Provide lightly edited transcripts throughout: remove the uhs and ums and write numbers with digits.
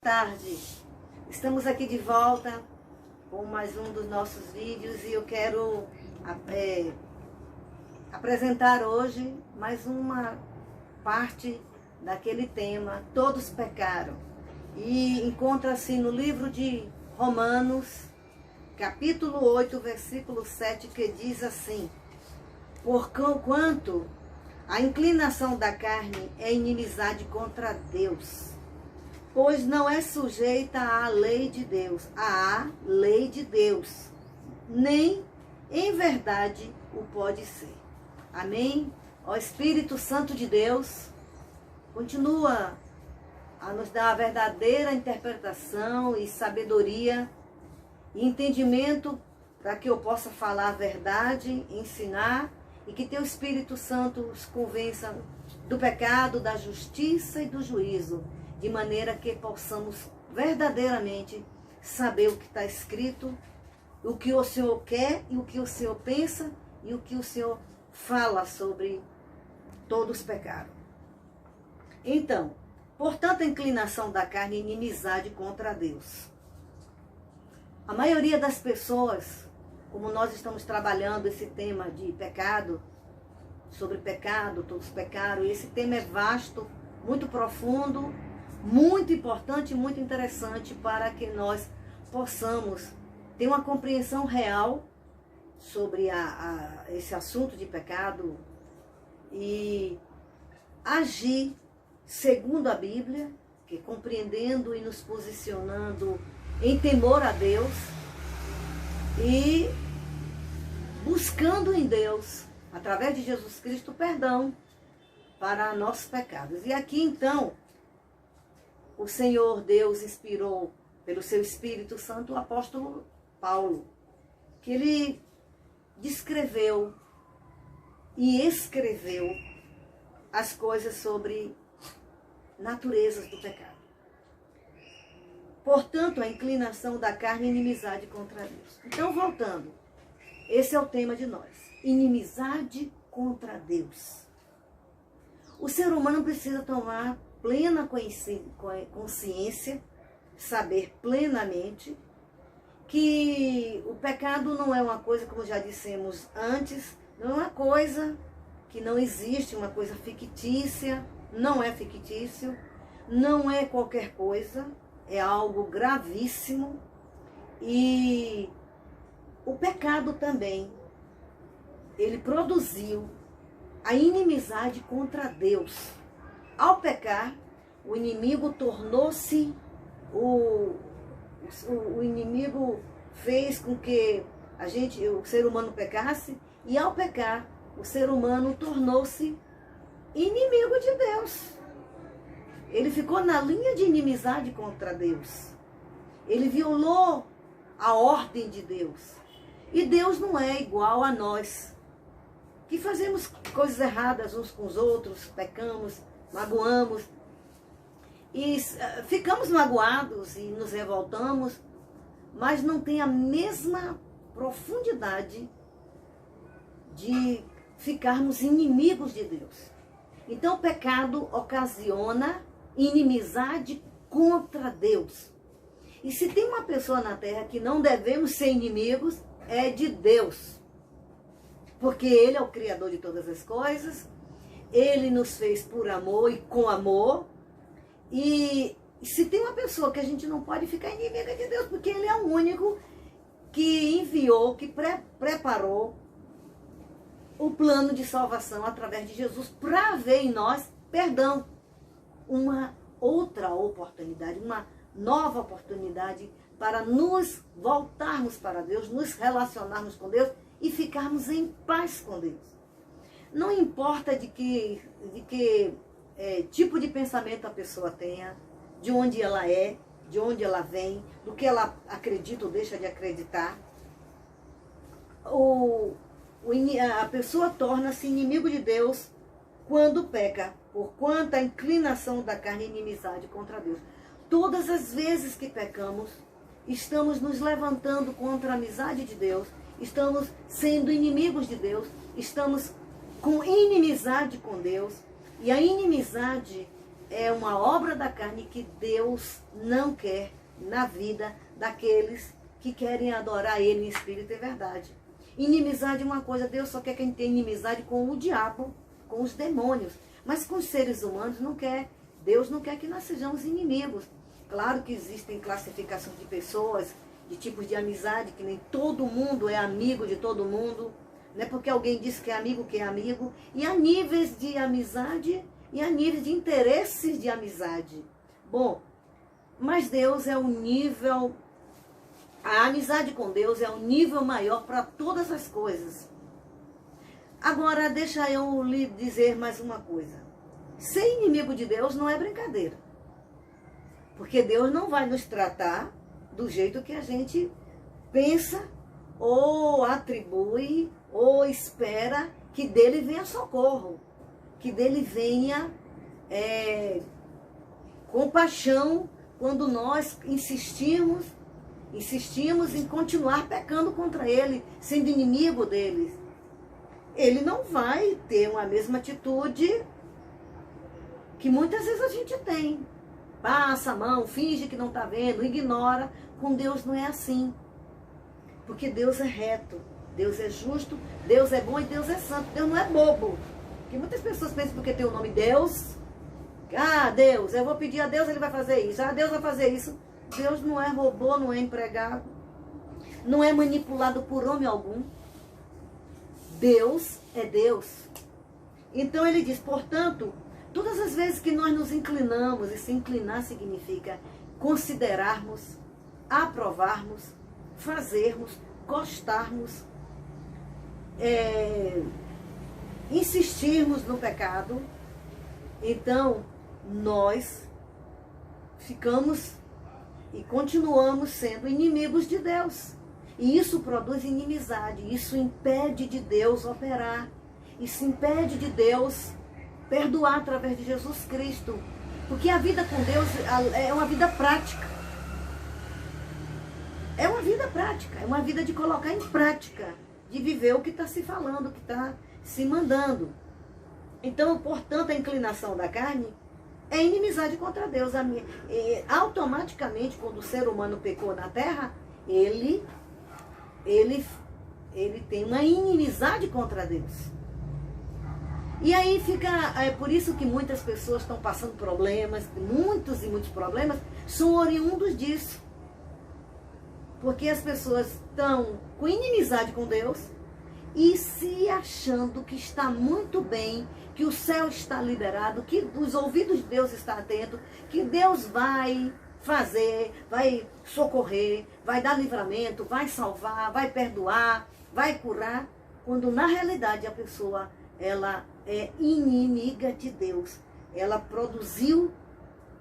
tarde. Estamos aqui de volta com mais um dos nossos vídeos e eu quero apresentar hoje mais uma parte daquele tema, Todos Pecaram. E encontra-se no livro de Romanos, capítulo 8, versículo 7, que diz assim: Porquanto a inclinação da carne é inimizade contra Deus, pois não é sujeita à lei de Deus, nem em verdade o pode ser. Amém? Ó Espírito Santo de Deus, continua a nos dar a verdadeira interpretação e sabedoria e entendimento para que eu possa falar a verdade, ensinar, e que teu Espírito Santo os convença do pecado, da justiça e do juízo, de maneira que possamos verdadeiramente saber o que está escrito, o que o Senhor quer e o que o Senhor pensa e o que o Senhor fala sobre todos pecaram. Então, portanto, a inclinação da carne é inimizade contra Deus. A maioria das pessoas, como nós estamos trabalhando esse tema de pecado, sobre pecado, todos pecaram, e esse tema é vasto, muito profundo, muito importante, muito interessante para que nós possamos ter uma compreensão real sobre esse assunto de pecado e agir segundo a Bíblia, que compreendendo e nos posicionando em temor a Deus e buscando em Deus, através de Jesus Cristo, perdão para nossos pecados. E aqui então, o Senhor Deus inspirou pelo seu Espírito Santo o apóstolo Paulo, que ele descreveu e escreveu as coisas sobre naturezas do pecado. Portanto, a inclinação da carne é inimizade contra Deus. Então, voltando, esse é o tema de nós, inimizade contra Deus. O ser humano precisa tomar plena consciência, saber plenamente que o pecado não é uma coisa, como já dissemos antes, não é uma coisa que não existe, uma coisa fictícia, não é fictício, não é qualquer coisa, é algo gravíssimo. E o pecado também, ele produziu a inimizade contra Deus. Ao pecar, o inimigo tornou-se, o inimigo fez com que o ser humano pecasse, e ao pecar, o ser humano tornou-se inimigo de Deus. Ele ficou na linha de inimizade contra Deus. Ele violou a ordem de Deus. E Deus não é igual a nós, que fazemos coisas erradas uns com os outros, pecamos, magoamos, e ficamos magoados e nos revoltamos, mas não tem a mesma profundidade de ficarmos inimigos de Deus. Então o pecado ocasiona inimizade contra Deus. E se tem uma pessoa na terra que não devemos ser inimigos, é de Deus. Porque Ele é o Criador de todas as coisas, Ele nos fez por amor e com amor. E se tem uma pessoa que a gente não pode ficar inimiga de Deus, porque Ele é o único que enviou, que preparou o plano de salvação através de Jesus para ver em nós perdão. Uma outra oportunidade, uma nova oportunidade para nos voltarmos para Deus, nos relacionarmos com Deus e ficarmos em paz com Deus. Não importa de que tipo de pensamento a pessoa tenha, de onde ela é, de onde ela vem, do que ela acredita ou deixa de acreditar, a pessoa torna-se inimigo de Deus quando peca, porquanto a inclinação da carne é inimizade contra Deus. Todas as vezes que pecamos, estamos nos levantando contra a amizade de Deus, estamos sendo inimigos de Deus, estamos com inimizade com Deus, e a inimizade é uma obra da carne que Deus não quer na vida daqueles que querem adorar Ele em espírito e verdade. Inimizade é uma coisa, Deus só quer que a gente tenha inimizade com o diabo, com os demônios. Mas com os seres humanos não quer. Deus não quer que nós sejamos inimigos. Claro que existem classificações de pessoas, de tipos de amizade, que nem todo mundo é amigo de todo mundo. Não é porque alguém diz que é amigo. E há níveis de amizade e há níveis de interesses de amizade. Bom, mas Deus é o nível... A amizade com Deus é um nível maior para todas as coisas. Agora, deixa eu lhe dizer mais uma coisa. Ser inimigo de Deus não é brincadeira. Porque Deus não vai nos tratar do jeito que a gente pensa, ou atribui, ou espera que dele venha socorro. Que dele venha compaixão quando nós insistimos em continuar pecando contra ele, sendo inimigo deles. Ele não vai ter uma mesma atitude que muitas vezes a gente tem. Passa a mão, finge que não está vendo, ignora. Com Deus não é assim. Porque Deus é reto, Deus é justo, Deus é bom e Deus é santo. Deus não é bobo. Porque muitas pessoas pensam porque tem o nome Deus. Ah, Deus, eu vou pedir a Deus, ele vai fazer isso. Ah, Deus vai fazer isso. Deus não é robô, não é empregado. Não é manipulado por homem algum. Deus é Deus. Então ele diz, portanto, todas as vezes que nós nos inclinamos, e se inclinar significa considerarmos, aprovarmos, fazermos, gostarmos, insistirmos no pecado, então nós ficamos e continuamos sendo inimigos de Deus. E isso produz inimizade, isso impede de Deus operar, isso impede de Deus perdoar através de Jesus Cristo. Porque a vida com Deus é uma vida prática. É uma vida prática, é uma vida de colocar em prática, de viver o que está se falando, o que está se mandando. Então, portanto, a inclinação da carne é inimizade contra Deus. Automaticamente, quando o ser humano pecou na terra, ele tem uma inimizade contra Deus. E aí fica, é por isso que muitas pessoas estão passando problemas, muitos e muitos problemas são oriundos disso. Porque as pessoas estão com inimizade com Deus e se achando que está muito bem, que o céu está liberado, que os ouvidos de Deus estão atentos, que Deus vai fazer, vai socorrer, vai dar livramento, vai salvar, vai perdoar, vai curar, quando na realidade a pessoa ela é inimiga de Deus. Ela produziu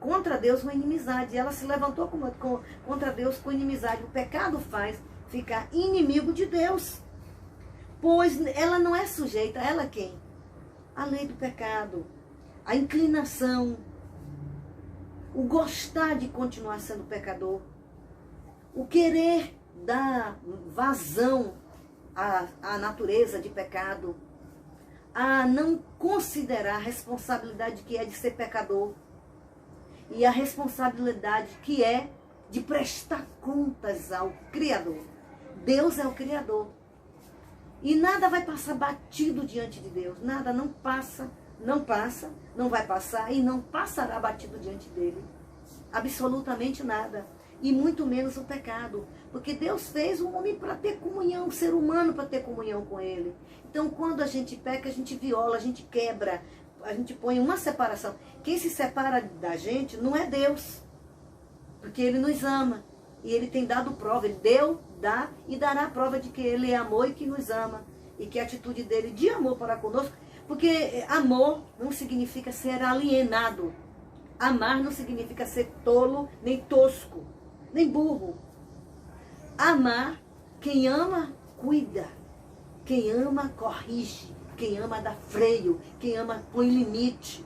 contra Deus uma inimizade, ela se levantou contra Deus com inimizade. O pecado faz ficar inimigo de Deus, pois ela não é sujeita, ela quem? A lei do pecado, a inclinação, o gostar de continuar sendo pecador, o querer dar vazão à natureza de pecado, a não considerar a responsabilidade que é de ser pecador e a responsabilidade que é de prestar contas ao Criador. Deus é o Criador. E nada vai passar batido diante de Deus. Nada, não passa, não vai passar e não passará batido diante dele. Absolutamente nada. E muito menos o pecado. Porque Deus fez o homem para ter comunhão, o ser humano para ter comunhão com ele. Então, quando a gente peca, a gente viola, a gente quebra, a gente põe uma separação. Quem se separa da gente não é Deus. Porque ele nos ama. E ele tem dado prova. Ele deu, dá e dará prova de que ele é amor e que nos ama. E que a atitude dele de amor para conosco. Porque amor não significa ser alienado. Amar não significa ser tolo, nem tosco, nem burro. Amar, quem ama, cuida. Quem ama, corrige. Quem ama, dá freio. Quem ama, põe limite.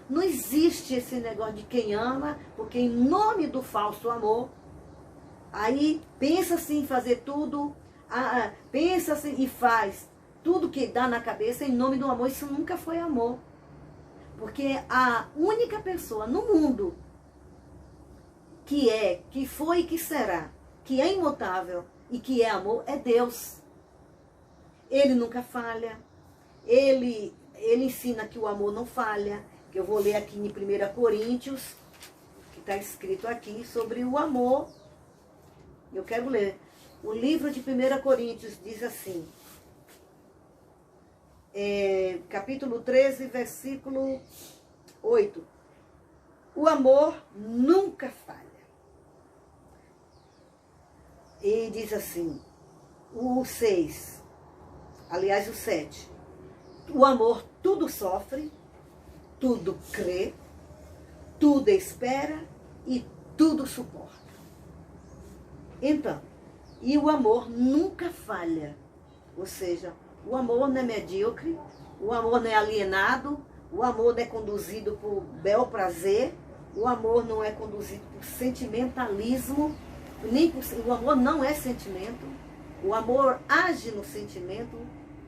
Não existe esse negócio de quem ama, porque em nome do falso amor, aí pensa-se em fazer tudo, pensa-se e faz tudo que dá na cabeça em nome do amor. Isso nunca foi amor. Porque a única pessoa no mundo que é, que foi e que será, que é imutável e que é amor, é Deus. Ele nunca falha. Ele ensina que o amor não falha. Que eu vou ler aqui em 1 Coríntios, que está escrito aqui sobre o amor. Eu quero ler. O livro de 1 Coríntios diz assim, capítulo 13, versículo 8. O amor nunca falha. E diz assim, o 6, aliás o 7. O amor tudo sofre, tudo crê, tudo espera e tudo suporta. Então, e o amor nunca falha. Ou seja, o amor não é medíocre, o amor não é alienado, o amor não é conduzido por bel prazer, o amor não é conduzido por sentimentalismo, o amor não é sentimento, o amor age no sentimento,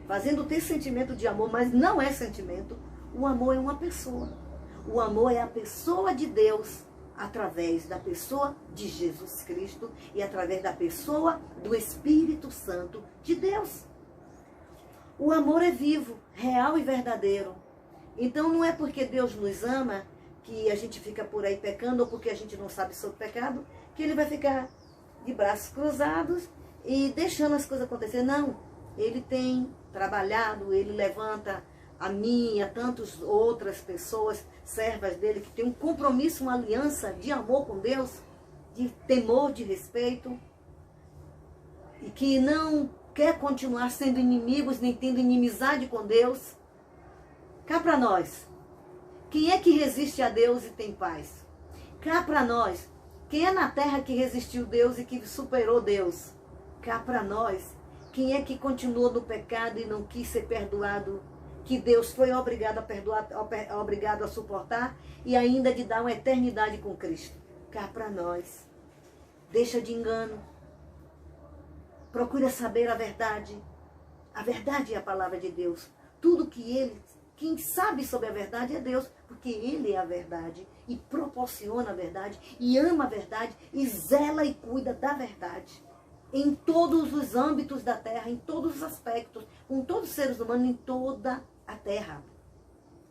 fazendo ter sentimento de amor, mas não é sentimento. O amor é uma pessoa. O amor é a pessoa de Deus, através da pessoa de Jesus Cristo e através da pessoa do Espírito Santo de Deus. O amor é vivo, real e verdadeiro. Então não é porque Deus nos ama que a gente fica por aí pecando ou porque a gente não sabe sobre o pecado, que ele vai ficar de braços cruzados e deixando as coisas acontecer. Não, ele tem trabalhado, ele levanta a mim e a tantas outras pessoas, servas dele, que tem um compromisso, uma aliança de amor com Deus, de temor, de respeito, e que não quer continuar sendo inimigos, nem tendo inimizade com Deus. Cá para nós, quem é que resiste a Deus e tem paz? Cá para nós, quem é na terra que resistiu a Deus e que superou Deus? Cá para nós, quem é que continuou no pecado e não quis ser perdoado, que Deus foi obrigado a perdoar, obrigado a suportar e ainda de dar uma eternidade com Cristo? Cá para nós. Deixa de engano. Procura saber a verdade. A verdade é a palavra de Deus. Tudo que quem sabe sobre a verdade é Deus, porque Ele é a verdade e proporciona a verdade e ama a verdade e zela e cuida da verdade. Em todos os âmbitos da terra, em todos os aspectos, com todos os seres humanos, em toda a terra.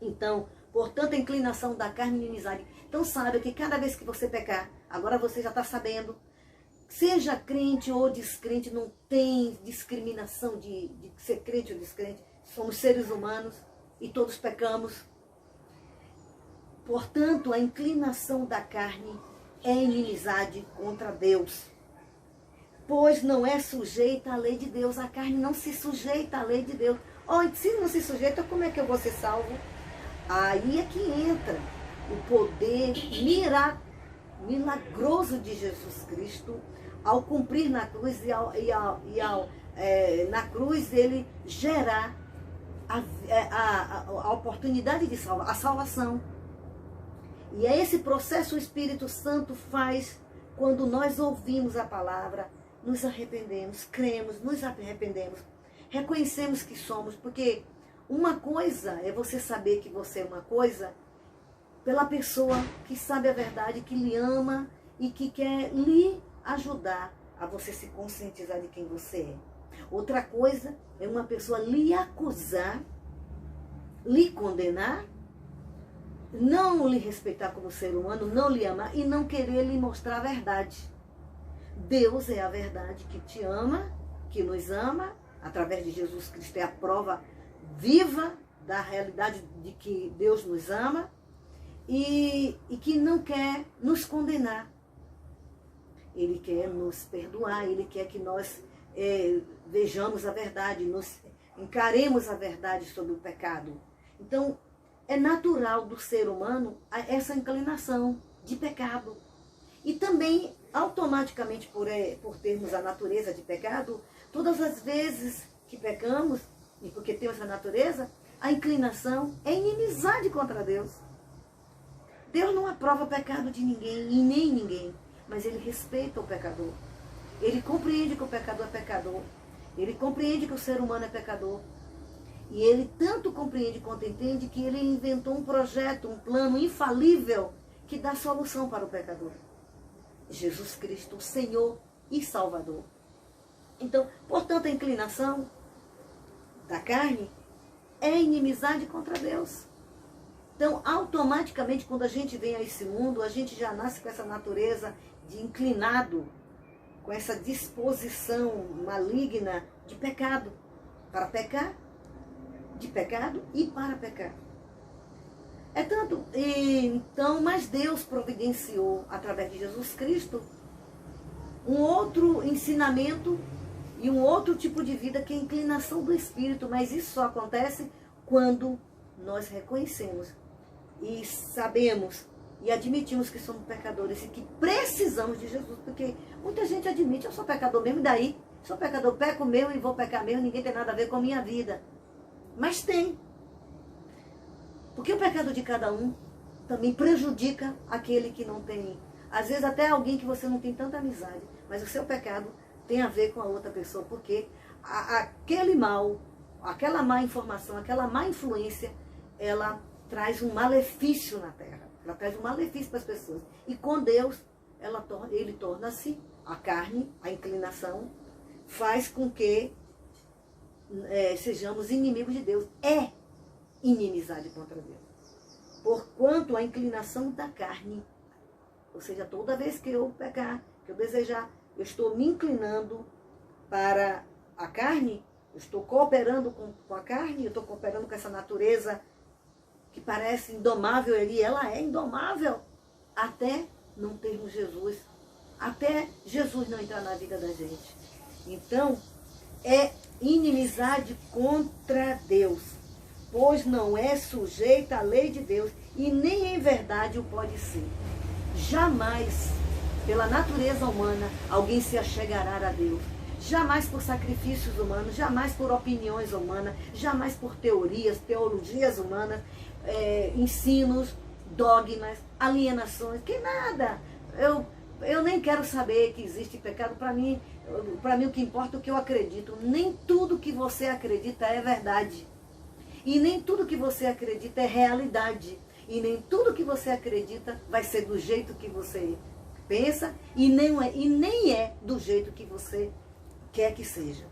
Então, portanto, a inclinação da carne e inimizade. Então, sabe que cada vez que você pecar, agora você já está sabendo, seja crente ou descrente, não tem discriminação de ser crente ou descrente. Somos seres humanos e todos pecamos. Portanto, a inclinação da carne é inimizade contra Deus, pois não é sujeita à lei de Deus. A carne não se sujeita à lei de Deus. Se não se sujeita, como é que eu vou ser salvo? Aí é que entra o poder milagroso de Jesus Cristo, ao cumprir na cruz na cruz ele gerar a oportunidade de salvar, a salvação. E é esse processo o Espírito Santo faz quando nós ouvimos a palavra, nos arrependemos, cremos, nos arrependemos, reconhecemos que somos, porque uma coisa é você saber que você é uma coisa pela pessoa que sabe a verdade, que lhe ama e que quer lhe ajudar a você se conscientizar de quem você é. Outra coisa é uma pessoa lhe acusar, lhe condenar, não lhe respeitar como ser humano, não lhe amar e não querer lhe mostrar a verdade. Deus é a verdade que te ama, que nos ama, através de Jesus Cristo é a prova viva da realidade de que Deus nos ama e que não quer nos condenar. Ele quer nos perdoar, Ele quer que nós vejamos a verdade, nos encaremos a verdade sobre o pecado. Então, é natural do ser humano essa inclinação de pecado. E também, automaticamente, por termos a natureza de pecado, todas as vezes que pecamos, e porque temos a natureza, a inclinação é inimizade contra Deus. Deus não aprova o pecado de ninguém, e nem ninguém, mas Ele respeita o pecador. Ele compreende que o pecador é pecador. Ele compreende que o ser humano é pecador. E ele tanto compreende quanto entende que ele inventou um projeto, um plano infalível que dá solução para o pecador. Jesus Cristo, Senhor e Salvador. Então, portanto, a inclinação da carne é inimizade contra Deus. Então, automaticamente, quando a gente vem a esse mundo, a gente já nasce com essa natureza de inclinado, com essa disposição maligna de pecado, para pecar, de pecado e para pecar. É tanto, então, mas Deus providenciou, através de Jesus Cristo, um outro ensinamento e um outro tipo de vida que é a inclinação do Espírito, mas isso só acontece quando nós reconhecemos e sabemos e admitimos que somos pecadores e que precisamos de Jesus, porque muita gente admite, eu sou pecador mesmo, e daí? Sou pecador, peco mesmo e vou pecar mesmo, ninguém tem nada a ver com a minha vida. Mas tem. Porque o pecado de cada um também prejudica aquele que não tem. Às vezes até alguém que você não tem tanta amizade, mas o seu pecado tem a ver com a outra pessoa, porque aquele mal, aquela má informação, aquela má influência, ela traz um malefício na terra. Ela traz um malefício para as pessoas. E com Deus, ele torna-se a carne, a inclinação, faz com que sejamos inimigos de Deus. É inimizade contra Deus. Porquanto a inclinação da carne, ou seja, toda vez que eu pecar, que eu desejar, eu estou me inclinando para a carne, eu estou cooperando com a carne, eu estou cooperando com essa natureza que parece indomável ali, ela é indomável, até não termos Jesus, até Jesus não entrar na vida da gente. Então, é inimizade contra Deus, pois não é sujeita à lei de Deus, e nem em verdade o pode ser. Jamais, pela natureza humana, alguém se achegará a Deus. Jamais por sacrifícios humanos, jamais por opiniões humanas, jamais por teorias, teologias humanas, ensinos, dogmas, alienações, que nada. Eu nem quero saber que existe pecado. Para mim o que importa é o que eu acredito. Nem tudo que você acredita é verdade. E nem tudo que você acredita é realidade. E nem tudo que você acredita vai ser do jeito que você pensa e nem é do jeito que você quer que seja.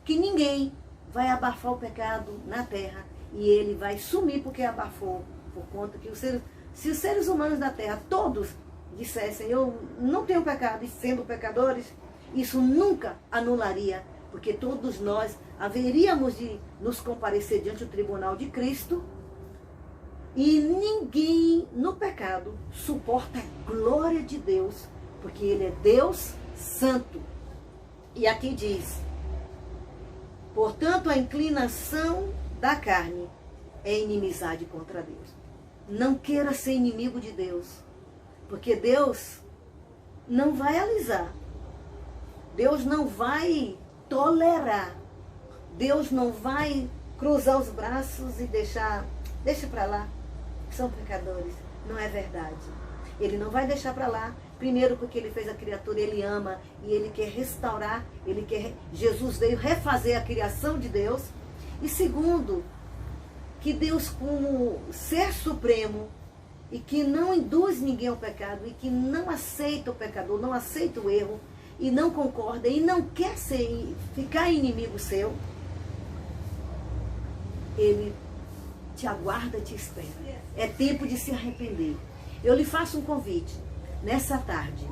Que ninguém vai abafar o pecado na terra e ele vai sumir porque abafou, por conta que se os seres humanos da terra todos dissessem eu não tenho pecado e sendo pecadores, isso nunca anularia, porque todos nós haveríamos de nos comparecer diante do tribunal de Cristo. E ninguém no pecado suporta a glória de Deus, porque Ele é Deus santo. E aqui diz, portanto, a inclinação da carne é inimizade contra Deus. Não queira ser inimigo de Deus, porque Deus não vai alisar. Deus não vai tolerar. Deus não vai cruzar os braços e deixa para lá. São pecadores. Não é verdade. Ele não vai deixar para lá. Primeiro porque ele fez a criatura, ele ama e ele quer restaurar, Jesus veio refazer a criação de Deus. E segundo, que Deus como ser supremo e que não induz ninguém ao pecado e que não aceita o pecador, não aceita o erro e não concorda e não quer ficar inimigo seu, ele te aguarda, te espera. É tempo de se arrepender. Eu lhe faço um convite nessa tarde.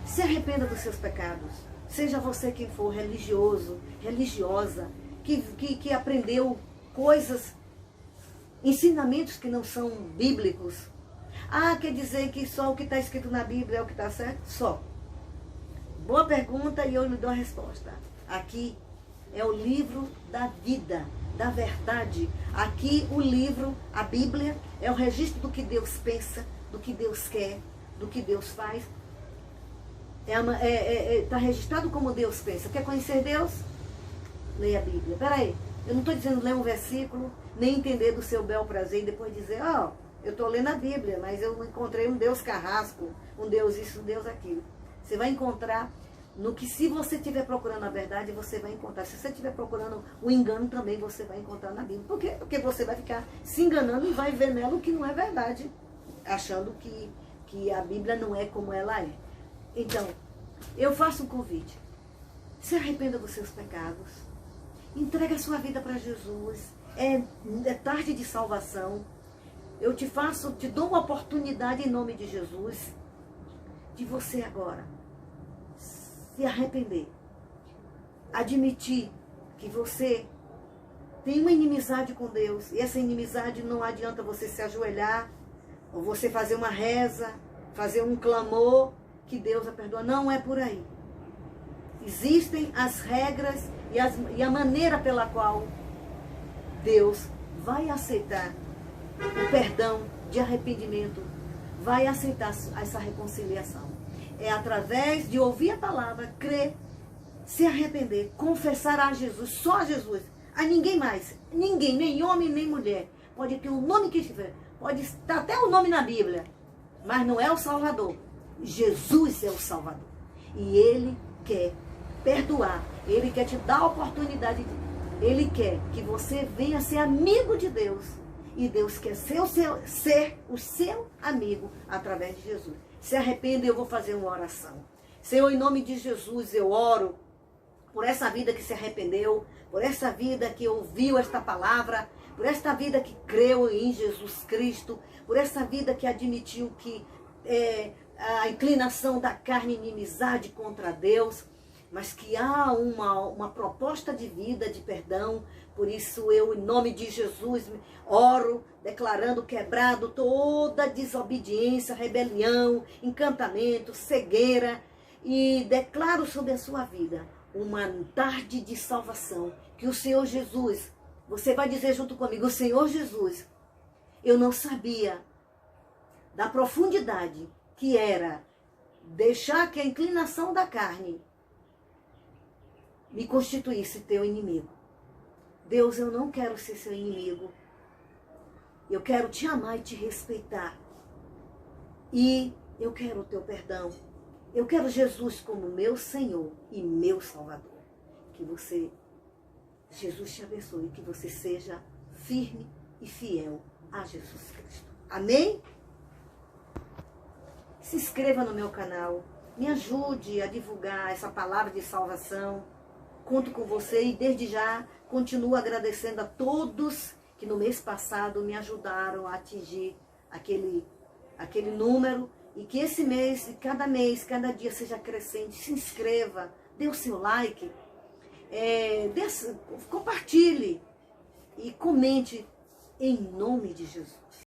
Se arrependa dos seus pecados. Seja você quem for, religioso, religiosa, que aprendeu coisas, ensinamentos que não são bíblicos. Ah, quer dizer que só o que está escrito na Bíblia é o que está certo? Só. Boa pergunta e eu lhe dou a resposta. Aqui é o livro da vida, da verdade. Aqui o livro, a Bíblia, é o registro do que Deus pensa, do que Deus quer, do que Deus faz. Está registrado como Deus pensa. Quer conhecer Deus? Leia a Bíblia. Peraí, eu não estou dizendo ler um versículo, nem entender do seu bel prazer e depois dizer, eu estou lendo a Bíblia, mas eu encontrei um Deus carrasco, um Deus isso, um Deus aquilo. Você vai encontrar no que se você estiver procurando a verdade, você vai encontrar. Se você estiver procurando o engano, também você vai encontrar na Bíblia. Por quê? Porque você vai ficar se enganando e vai ver nela o que não é verdade, achando que a Bíblia não é como ela é. Então, eu faço um convite. Se arrependa dos seus pecados. Entrega a sua vida para Jesus. É tarde de salvação. Eu te dou uma oportunidade em nome de Jesus, de você agora se arrepender. Admitir que você tem uma inimizade com Deus. E essa inimizade não adianta você se ajoelhar, ou você fazer uma reza, fazer um clamor, que Deus a perdoa. Não é por aí. Existem as regras e a maneira pela qual Deus vai aceitar o perdão de arrependimento, vai aceitar essa reconciliação. É através de ouvir a palavra, crer, se arrepender, confessar a Jesus, só a Jesus, a ninguém mais, ninguém, nem homem, nem mulher. Pode ter o nome que tiver, pode estar até o nome na Bíblia, mas não é o Salvador. Jesus é o Salvador. E Ele quer perdoar, Ele quer te dar a oportunidade, Ele quer que você venha ser amigo de Deus. E Deus quer ser o seu amigo através de Jesus. Se arrependa, eu vou fazer uma oração. Senhor, em nome de Jesus, eu oro por essa vida que se arrependeu, por essa vida que ouviu esta palavra, por esta vida que creu em Jesus Cristo, por essa vida que admitiu que a inclinação da carne, inimizade contra Deus, mas que há uma proposta de vida, de perdão. Por isso eu, em nome de Jesus, oro, declarando quebrado toda desobediência, rebelião, encantamento, cegueira, e declaro sobre a sua vida uma tarde de salvação, que o Senhor Jesus, você vai dizer junto comigo, o Senhor Jesus, eu não sabia da profundidade que era deixar que a inclinação da carne me constituísse teu inimigo. Deus, eu não quero ser seu inimigo. Eu quero te amar e te respeitar. E eu quero o teu perdão. Eu quero Jesus como meu Senhor e meu Salvador. Que você, Jesus te abençoe, que você seja firme e fiel a Jesus Cristo. Amém? Se inscreva no meu canal. Me ajude a divulgar essa palavra de salvação. Conto com você e desde já continuo agradecendo a todos que no mês passado me ajudaram a atingir aquele número, e que esse mês, cada dia seja crescente. Se inscreva, dê o seu like, compartilhe e comente em nome de Jesus.